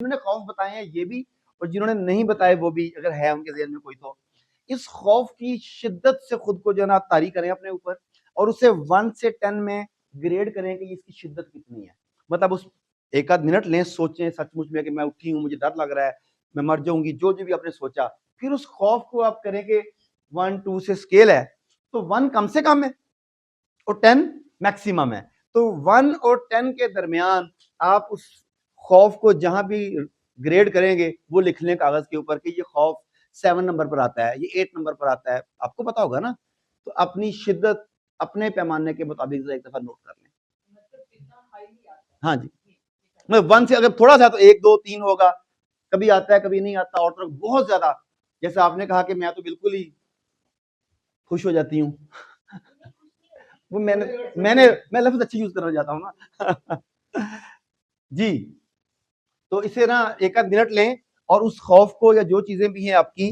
जिन्होंने खौफ बताए हैं ये भी, और जिन्होंने नहीं बताए वो भी, अगर है उनके ज़हन में कोई, तो इस खौफ की शिद्दत से खुद को जो है ना तारी करें अपने ऊपर, और उसे 1 से 10 में ग्रेड करें कि इसकी शिद्दत कितनी है। मतलब उस एक आध मिनट लें, सोचें सचमुच में कि मैं उठी हूँ, मुझे डर लग रहा है, मैं मर जाऊंगी, जो जो भी आपने सोचा, फिर उस खौफ को आप करें कि 1-2 से स्केल है तो 1 कम से कम है और 10 मैक्सिमम है। तो 1 और 10 के दरमियान आप उस खौफ को जहां भी ग्रेड करेंगे वो लिख लें कागज के ऊपर कि ये खौफ 7 नंबर पर आता है, ये 8 नंबर पर आता है, आपको पता होगा ना। तो अपनी शिद्दत अपने पैमाने के मुताबिक एक दफा नोट कर लें। हाँ जी, मैं 1 से अगर थोड़ा सा तो 1 2 3 होगा, कभी आता है कभी नहीं आता, और तो बहुत ज्यादा जैसे आपने कहा कि मैं तो बिल्कुल ही खुश हो जाती हूँ वो मैं लफ्ज अच्छी यूज करना चाहता हूँ ना जी। तो इसे ना एक आध मिनट लें और उस खौफ को या जो चीजें भी हैं आपकी,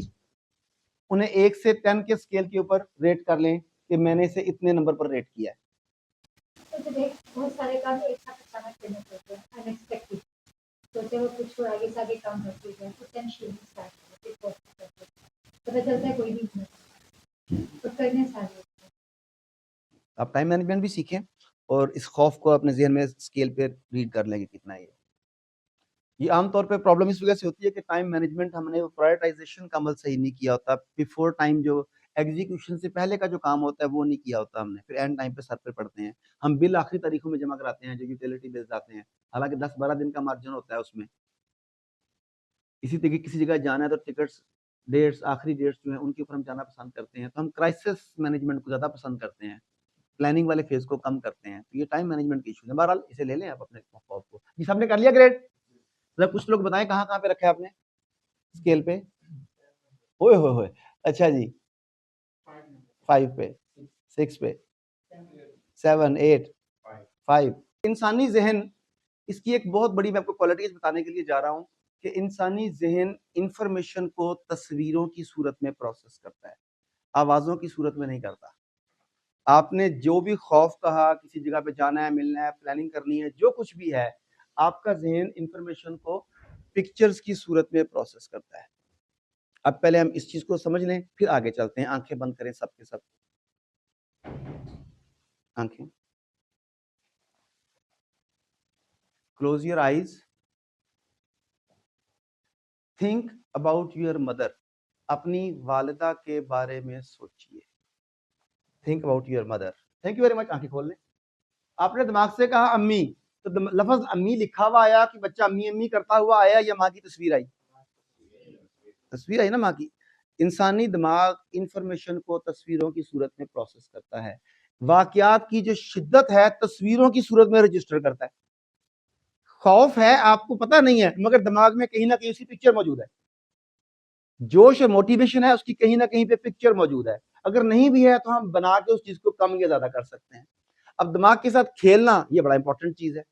उन्हें 1 से 10 के स्केल के ऊपर रेट कर लें कि मैंने इसे इतने नंबर पर रेट किया है। तो बहुत सारे काम एक साथ अचानक करने पड़ते हैं, अनएक्सपेक्टेड, सोचे वो कुछ आगे से आगे काम करते हैं, पोटेंशियल स्टार्ट करते हैं, पता चलता है कोई नहीं तो करने सारे। आप टाइम मैनेजमेंट भी सीखें और इस खौफ को अपने ज़हन में स्केल पे रीड कर लेंगे कितना है ये आमतौर पे प्रॉब्लम इस वजह से होती है कि टाइम मैनेजमेंट हमने प्रायोरिटाइजेशन का अमल सही नहीं किया होता, बिफोर टाइम जो एग्जीक्यूशन से पहले का जो काम होता है वो नहीं किया होता हमने, फिर एंड टाइम पे सर पे पड़ते हैं। हम बिल आखिरी तारीखों में जमा कराते हैं जो यूटिलिटी बिल्स आते हैं, हालांकि 10-12 दिन का मार्जिन होता है उसमें। इसी तरीके किसी जगह जाना है तो टिकट्स डेट्स आखिरी डेट्स जो है उनके ऊपर हम जाना पसंद करते हैं, तो हम क्राइसिस मैनेजमेंट को ज़्यादा पसंद करते हैं, प्लानिंग वाले फेज को कम करते हैं। तो ये टाइम मैनेजमेंट की इशू है। बहरहाल इसे ले लें आप अपने खौफ को। जी सबने कर लिया ग्रेड? जरा कुछ लोग बताएं कहाँ कहाँ पे रखा है आपने स्केल पे? ओए होए होए, अच्छा जी, 5 पे, 6 पे, 7 8 5। इंसानी जहन, इसकी एक बहुत बड़ी मैं आपको क्वालिटीज बताने के लिए जा रहा हूँ कि इंसानी जहन इंफॉर्मेशन को तस्वीरों की सूरत में प्रोसेस करता है, आवाजों की सूरत में नहीं करता। आपने जो भी खौफ कहा, किसी जगह पे जाना है, मिलना है, प्लानिंग करनी है, जो कुछ भी है, आपका जहन इंफॉर्मेशन को पिक्चर्स की सूरत में प्रोसेस करता है। अब पहले हम इस चीज को समझ लें, फिर आगे चलते हैं। आंखें बंद करें सबके सब, आंखें close your eyes, think about your mother, अपनी वालिदा के बारे में सोचिए। Think about your mother. Thank you very much. आंखें खोल लें। आपने दिमाग से कहा अम्मी, तो लफ्ज अम्मी लिखा हुआ आया कि बच्चा अम्मी अम्मी करता हुआ आया, या माँ की तस्वीर आई? तस्वीर आई ना माँ की। इंसानी दिमाग इंफॉर्मेशन को तस्वीरों की सूरत में प्रोसेस करता है, वाकयात की जो शिद्दत है तस्वीरों की सूरत में रजिस्टर करता है। खौफ है, आपको पता नहीं है, मगर दिमाग में कहीं ना कहीं उसकी पिक्चर मौजूद है। जोश और मोटिवेशन है, उसकी कहीं ना कहीं पे पिक्चर मौजूद है। अगर नहीं भी है तो हम बना के उस चीज को कम या ज्यादा कर सकते हैं। अब दिमाग के साथ खेलना ये बड़ा इंपॉर्टेंट चीज है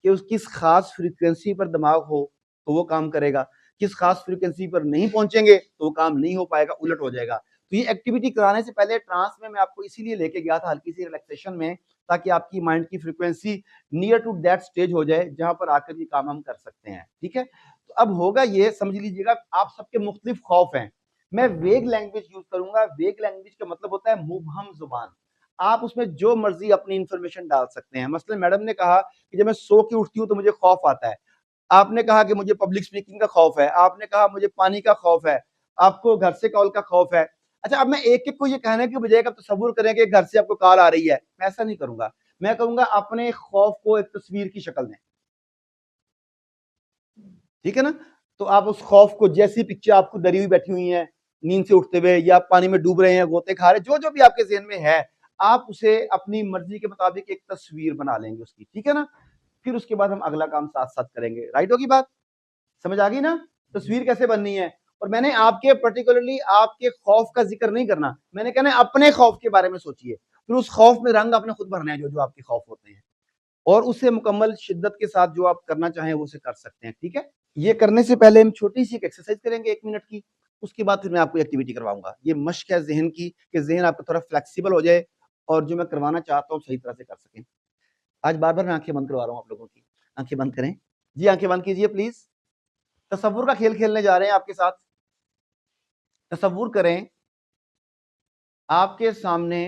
कि उस किस खास फ्रीक्वेंसी पर दिमाग हो तो वो काम करेगा, किस खास फ्रीक्वेंसी पर नहीं पहुंचेंगे तो वो काम नहीं हो पाएगा, उलट हो जाएगा। तो ये एक्टिविटी कराने से पहले ट्रांस में मैं आपको इसीलिए लेके गया था हल्की सी रिलैक्सेशन में, ताकि आपकी माइंड की frequency near to that stage हो जाए जहां पर आकर ये काम हम कर सकते हैं। ठीक है, तो अब होगा ये, समझ लीजिएगा आप सबके मुख्तलिफ खौफ हैं। मैं वेग लैंग्वेज यूज करूंगा। वेग लैंग्वेज का मतलब होता है मुबहम जुबान। आप उसमें जो मर्जी अपनी इंफॉर्मेशन डाल सकते हैं। मसलन मैडम ने कहा कि जब मैं सो के उठती हूँ तो मुझे खौफ आता है, आपने कहा कि मुझे पब्लिक स्पीकिंग का खौफ है, आपने कहा मुझे पानी का खौफ है, आपको घर से कॉल का खौफ है। अच्छा, अब मैं एक एक को ये कहने की बजाय आप तसव्वुर करें कि घर से आपको कॉल आ रही है, मैं ऐसा नहीं करूंगा। मैं कहूंगा अपने खौफ को एक तस्वीर की शक्ल में। ठीक है ना? तो आप उस खौफ को, जैसी पिक्चर आपको डरी हुई बैठी हुई है नींद से उठते हुए, या पानी में डूब रहे हैं, गोते खा रहे, जो जो भी आपके ज़हन में है, आप उसे अपनी मर्जी के मुताबिक एक तस्वीर बना लेंगे उसकी। ठीक है ना? फिर उसके बाद हम अगला काम साथ साथ करेंगे। राइट होगी बात? समझ आ गई ना? तस्वीर कैसे बननी है। और मैंने आपके पर्टिकुलरली आपके खौफ का जिक्र नहीं करना, मैंने कहना है अपने खौफ के बारे में सोचिए, फिर उस खौफ में रंग आपने खुद भरना है जो जो आपके खौफ होते हैं, और उसे मुकम्मल शिद्दत के साथ जो आप करना चाहें वो उसे कर सकते हैं। ठीक है, ये करने से पहले हम छोटी सी एक एक्सरसाइज करेंगे 1 मिनट की, उसके बाद फिर मैं आपको एक्टिविटी करवाऊंगा। ये मश्क है जहन की, कि जहन आपका थोड़ा फ्लेक्सिबल हो जाए और जो मैं करवाना चाहता हूँ सही तरह से कर सकें। आज बार बार मैं आंखें बंद करवा रहा हूँ आप लोगों की। आंखें बंद करें जी, आंखें बंद कीजिए प्लीज। तसव्वुर का खेल खेलने जा रहे हैं आपके साथ। तसव्वुर करें आपके सामने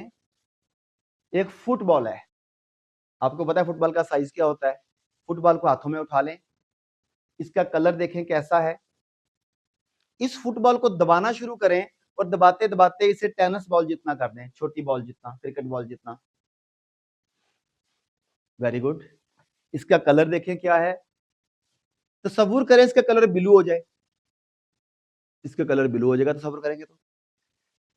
एक फुटबॉल है। आपको पता है फुटबॉल का साइज क्या होता है। फुटबॉल को हाथों में उठा लें, इसका कलर देखें कैसा है। इस फुटबॉल को दबाना शुरू करें और दबाते दबाते इसे टेनिस बॉल जितना कर दें, छोटी बॉल जितना, क्रिकेट बॉल जितना। Very good. इसका कलर देखें क्या है। तसव्वुर करें इसका कलर ब्लू हो जाए। इसका कलर ब्लू हो जाएगा तसव्वुर करेंगे तो।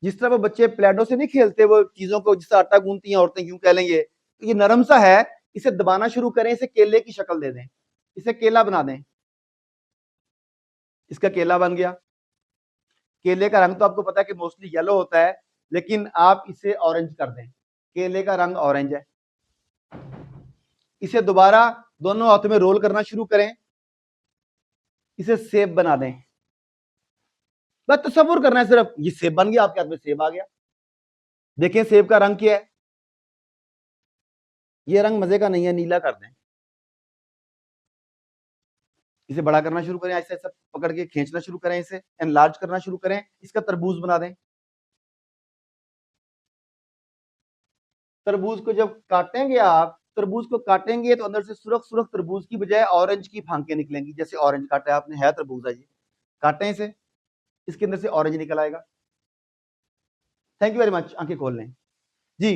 जिस तरह वो बच्चे प्लेडो से नहीं खेलते, वो चीजों को जिससे आटा गूंथती हैं औरतें, क्यों कह लेंगे, तो ये नरम सा है, इसे दबाना शुरू करें, इसे केले की शक्ल दे दें, इसे केला बना दें। इसका केला बन गया। केले का रंग तो आपको पता है कि मोस्टली येलो होता है, लेकिन आप इसे ऑरेंज कर दें। केले का रंग ऑरेंज है। इसे दोबारा दोनों हाथों में रोल करना शुरू करें, इसे सेब बना दें। बस तसव्वुर करना है सिर्फ, ये सेब बन गया, आपके हाथ में सेब आ गया। देखें सेब का रंग क्या है। ये रंग मजे का नहीं है, नीला कर दें। इसे बड़ा करना शुरू करें, ऐसे ऐसे पकड़ के खींचना शुरू करें, इसे एनलार्ज करना शुरू करें, इसका तरबूज बना दें। तरबूज को जब काटेंगे आप, तरबूज को काटेंगे तो अंदर से सुरख सुरख तरबूज की बजाय ऑरेंज की फांकें निकलेंगी। जैसे ऑरेंज काटा है आपने, है तरबूज है जी, काटें इसे, इसके अंदर से ऑरेंज निकल आएगा। Thank you very much. आंखें खोल लें जी।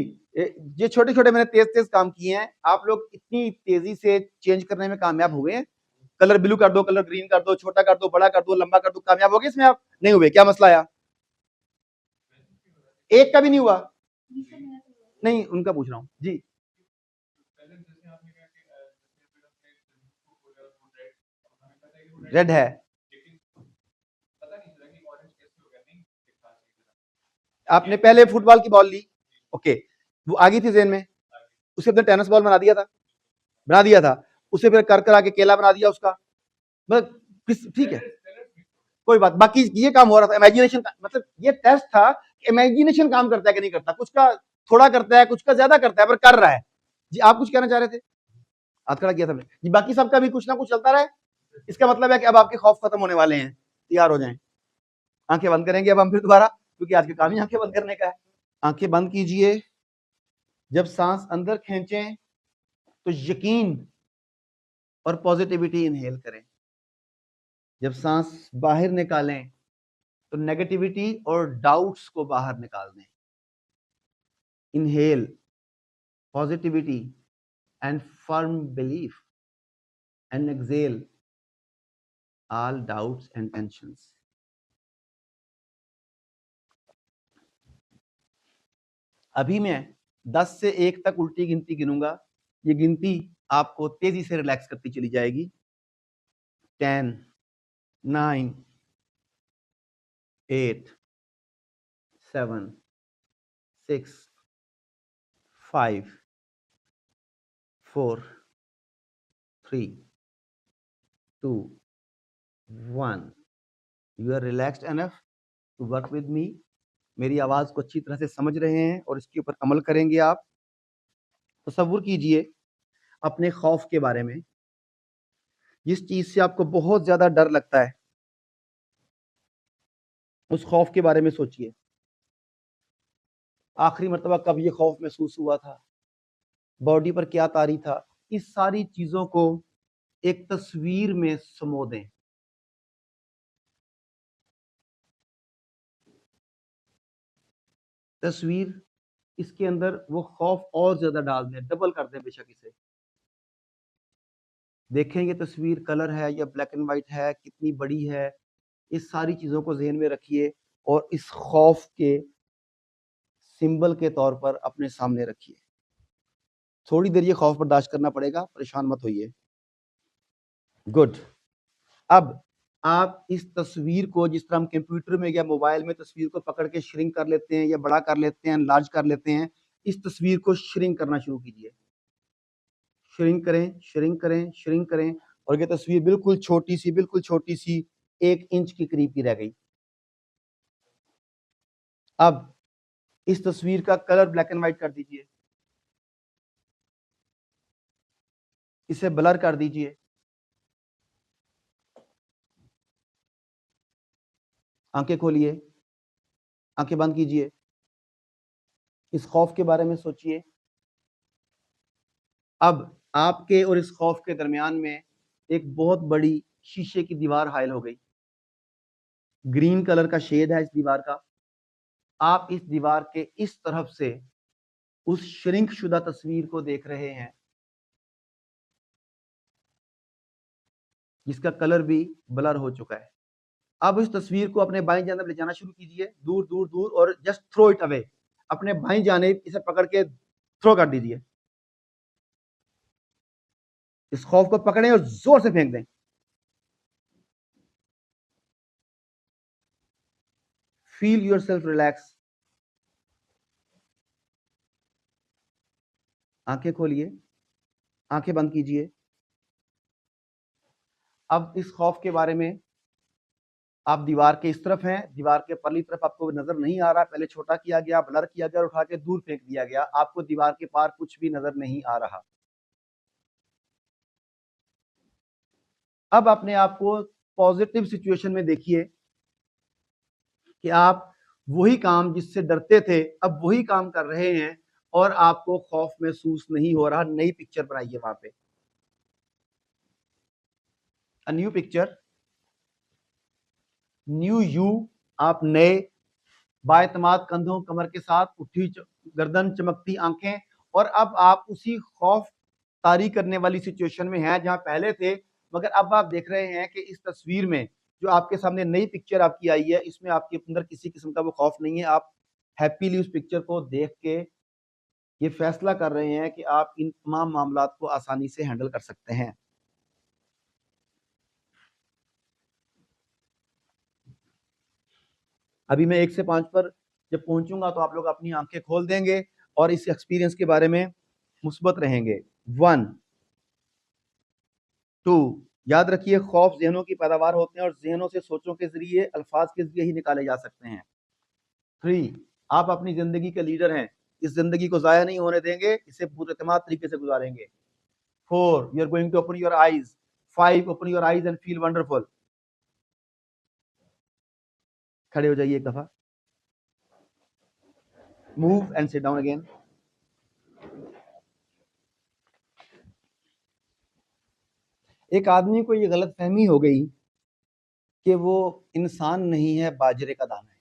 ये छोटे छोटे मैंने तेज तेज काम किए हैं, आप लोग इतनी तेजी से चेंज करने में कामयाब हुए हैं। कलर ब्लू कर दो, कलर ग्रीन कर दो, छोटा कर दो, बड़ा कर दो, लंबा कर दो, कामयाब हो गए इसमें आप? नहीं हुए? क्या मसला आया? एक का भी नहीं हुआ? नहीं, उनका पूछ रहा हूँ जी। रेड है, आपने पहले फुटबॉल की बॉल ली, ओके, वो आ गई थी जेन में, उसे अपने टेनिस बॉल बना दिया था, बना दिया था, उसे फिर कर आके केला बना दिया उसका, मतलब ठीक है, कोई बात। बाकी ये काम हो रहा था इमेजिनेशन का, मतलब ये टेस्ट था कि इमेजिनेशन काम करता है कि नहीं करता। कुछ का थोड़ा करता है, कुछ का ज्यादा करता है, पर कर रहा है जी। आप कुछ कहना चाह रहे थे? हाथ खड़ा किया था जी। बाकी सबका भी कुछ ना कुछ चलता रहे, इसका मतलब है कि अब आपके खौफ खत्म होने वाले हैं, तैयार हो जाएं। आंखें बंद करेंगे अब हम फिर दोबारा, क्योंकि आज का काम ही आंखें बंद करने का है। आंखें बंद कीजिए। जब सांस अंदर खींचें तो यकीन और पॉजिटिविटी इनहेल करें। जब सांस बाहर निकालें तो नेगेटिविटी और डाउट्स को बाहर निकाल दें। Inhale positivity and firm belief and exhale all doubts and tensions. अभी मैं 10 से 1 तक उल्टी गिनती गिनूंगा। ये गिनती आपको तेजी से रिलैक्स करती चली जाएगी। 10, 9, 8, 7, 6, 5, 4, 3, 2, 1। You are relaxed enough to work with me. मेरी आवाज को अच्छी तरह से समझ रहे हैं और इसके ऊपर अमल करेंगे आप। तसव्वुर कीजिए अपने खौफ के बारे में, जिस चीज से आपको बहुत ज्यादा डर लगता है, उस खौफ के बारे में सोचिए। आखिरी मर्तबा कब ये खौफ महसूस हुआ था, बॉडी पर क्या तारी था। इस सारी चीजों को एक तस्वीर में समो दें। तस्वीर, इसके अंदर वो खौफ और ज्यादा डाल दें, डबल कर दें बेशक इसे। देखें ये तस्वीर कलर है या ब्लैक एंड व्हाइट है, कितनी बड़ी है, इस सारी चीजों को ज़हन में रखिए और इस खौफ के सिंबल के तौर पर अपने सामने रखिए। थोड़ी देर ये खौफ बर्दाश्त करना पड़ेगा, परेशान मत होइए। गुड। अब आप इस तस्वीर को, जिस तरह हम कंप्यूटर में या मोबाइल में तस्वीर को पकड़ के श्रिंक कर लेते हैं या बड़ा कर लेते हैं, लार्ज कर लेते हैं, इस तस्वीर को श्रिंक करना शुरू कीजिए। श्रिंक करें, श्रिंक करें, श्रिंक करें, और ये तस्वीर बिल्कुल छोटी सी, बिल्कुल छोटी सी, 1 इंच के करीब की रह गई। अब इस तस्वीर का कलर ब्लैक एंड व्हाइट कर दीजिए, इसे ब्लर कर दीजिए। आंखें खोलिए, आंखें बंद कीजिए, इस खौफ के बारे में सोचिए। अब आपके और इस खौफ के दरमियान में एक बहुत बड़ी शीशे की दीवार हायल हो गई। ग्रीन कलर का शेड है इस दीवार का। आप इस दीवार के इस तरफ से उस श्रिंक शुदा तस्वीर को देख रहे हैं, जिसका कलर भी ब्लर हो चुका है। अब इस तस्वीर को अपने बाएं जानब ले जाना शुरू कीजिए, दूर दूर दूर, और जस्ट थ्रो इट अवे। अपने बाएं जानिब इसे पकड़ के थ्रो कर दीजिए। इस खौफ को पकड़ें और जोर से फेंक दें। Feel your self relax. आंखें खोलिए, आंखें बंद कीजिए। अब इस खौफ के बारे में, आप दीवार के इस तरफ हैं, दीवार के परली तरफ आपको नजर नहीं आ रहा, पहले छोटा किया गया, ब्लर किया गया और उठा के दूर फेंक दिया गया। आपको दीवार के पार कुछ भी नजर नहीं आ रहा। अब अपने आप को पॉजिटिव सिचुएशन में देखिए कि आप वही काम जिससे डरते थे अब वही काम कर रहे हैं और आपको खौफ महसूस नहीं हो रहा। नई पिक्चर बनाइए वहां पे, a new picture, new you. आप नए बाएतमाद कंधों कमर के साथ, उठी गर्दन, चमकती आंखें, और अब आप उसी खौफ तारी करने वाली सिचुएशन में हैं जहां पहले थे। मगर अब आप देख रहे हैं कि इस तस्वीर में जो आपके सामने नई पिक्चर आपकी आई है, इसमें आपके अंदर किसी किस्म का वो खौफ नहीं है। आप हैप्पीली उस पिक्चर को देख के ये फैसला कर रहे हैं कि आप इन तमाम मामलात को आसानी से हैंडल कर सकते हैं। अभी मैं 1 से 5 पर जब पहुंचूंगा तो आप लोग अपनी आंखें खोल देंगे और इस एक्सपीरियंस के बारे में मुस्बत रहेंगे। 1, 2, याद रखिए खौफ ज़हनों की पैदावार होते हैं और ज़हनों से सोचों के जरिए, अल्फाज के जरिए ही निकाले जा सकते हैं। 3, आप अपनी जिंदगी के लीडर हैं, इस जिंदगी को जाया नहीं होने देंगे, इसे पुरएतमाद तरीके से गुजारेंगे। 4, you are going to open your eyes. 5, open your eyes and feel wonderful. खड़े हो जाइए एक दफा, move and sit down again. एक आदमी को ये गलत फहमी हो गई कि वो इंसान नहीं है, बाजरे का दाना है।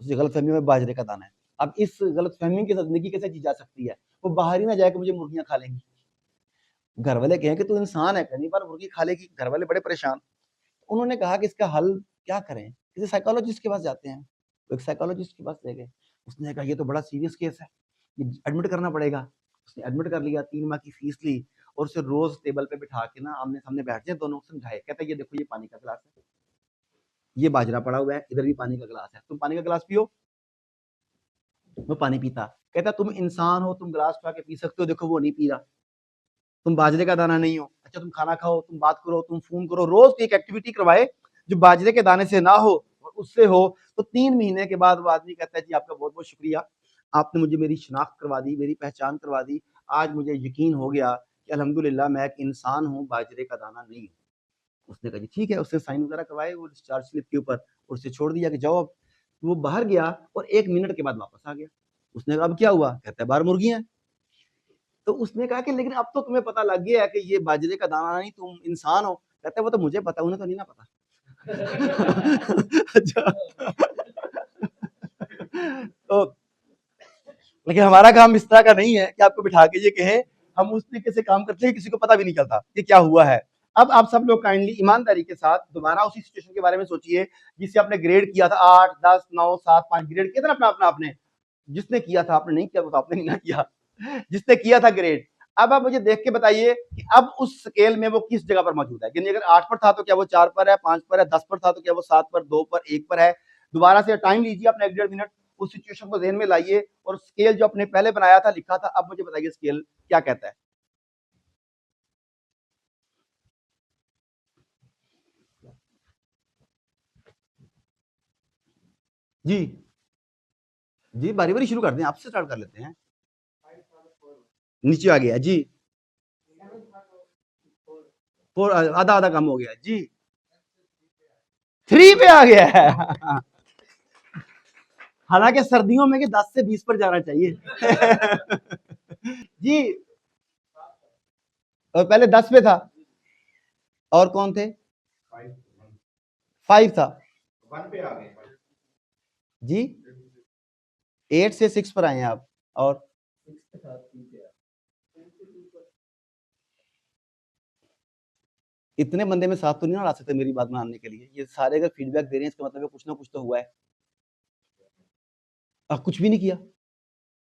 उसे गलत फहमी में बाजरे का दाना है। अब इस गलत फहमी की जिंदगी कैसे जी जा सकती है? वो बाहर ही ना जाए कि मुझे मुर्गियां खा लेंगी। घर वाले कहें कि तू इंसान है, कहीं बार मुर्गी खा लेगी, घर वाले बड़े परेशान। उन्होंने कहा कि इसका हल क्या करें? किसी साइकोलॉजिस्ट के पास जाते हैं। तो एक साइकोलॉजिस्ट के पास ले गए। उसने कहा ये तो बड़ा सीरियस केस है, ये एडमिट करना पड़ेगा। उसने एडमिट कर लिया, 3 माह की फीस ली और उसे रोज टेबल पे बिठा के ना आमने सामने बैठ जाए, दोनों समझाए। कहता है ये देखो, ये पानी का गिलास है, ये बाजरा पड़ा हुआ है, इधर भी पानी का गिलास है, तुम पानी का गिलास पियो। वो पानी पीता। कहता तुम इंसान हो, तुम गिलास उठा के पी सकते हो, देखो वो नहीं पी रहा। तुम बाजरे का दाना नहीं हो। अच्छा तुम खाना खाओ, तुम बात करो, तुम फोन करो, रोज एक एक्टिविटी करवाए जो बाजरे के दाने से ना हो और उससे हो। तो 3 महीने के बाद वो आदमी कहता है जी आपका बहुत बहुत शुक्रिया, आपने मुझे मेरी शिनाख्त करवा दी, मेरी पहचान करवा दी। आज मुझे यकीन हो गया कि अल्हम्दुलिल्लाह मैं एक इंसान हूँ, बाजरे का दाना नहीं हूँ। उसने कहा जी ठीक है। उससे साइन वगैरह करवाए वो डिस्चार्ज स्लिप के ऊपर और उसे छोड़ दिया कि जाओ अब। वो बाहर गया और 1 मिनट के बाद वापस आ गया। उसने कहा अब क्या हुआ? कहता है बाहर मुर्गियां। तो उसने कहा कि लेकिन अब तो तुम्हें पता लग गया है कि ये बाजरे का दाना नहीं, तुम इंसान हो। कहता है वो तो मुझे पता, उन्हें तो नहीं ना पता। अच्छा। तो लेकिन हमारा काम इस तरह का नहीं है कि आपको बिठा के ये कहे। हम उस तरीके से काम करते हैं किसी को पता भी नहीं चलता कि क्या हुआ है। अब आप सब लोग काइंडली ईमानदारी के साथ दोबारा उसी सिचुएशन के बारे में सोचिए जिससे आपने ग्रेड किया था 8, 10, 9, 7, 5 ग्रेड किया था ना अपना अपना आपने। जिसने किया था, आपने नहीं किया तो आपने नहीं ना किया, जिसने किया था ग्रेड। अब आप मुझे देख के बताइए कि अब उस स्केल में वो किस जगह पर मौजूद है। यानी अगर 8 पर था तो क्या वो 4 पर है, 5 पर है, 10 पर था तो क्या वो 7 पर, 2 पर, 1 पर है। दोबारा से टाइम लीजिए अपना 1.5 मिनट, उस सिचुएशन को ध्यान में लाइए और स्केल जो आपने पहले बनाया था, लिखा था, अब मुझे बताइए स्केल क्या कहता है। जी जी, बारी बारी शुरू कर दें, आपसे स्टार्ट कर लेते हैं। नीचे आ गया जी, आधा आधा कम हो गया जी। 3 पे आ गया है। हालांकि सर्दियों में 10 से 20 पर जाना चाहिए। जी, और पहले 10 पे था, और कौन थे? 5 था 1 पे आ गए। जी, 8 से 6 पर आए हैं आप, और इतने बंदे में साथ तो नहीं ला सकते मेरी बात मानने के लिए। ये सारे अगर फीडबैक दे रहे हैं, इसका मतलब है कुछ ना कुछ तो हुआ है। अब कुछ भी नहीं किया।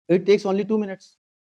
It takes only 2 minutes.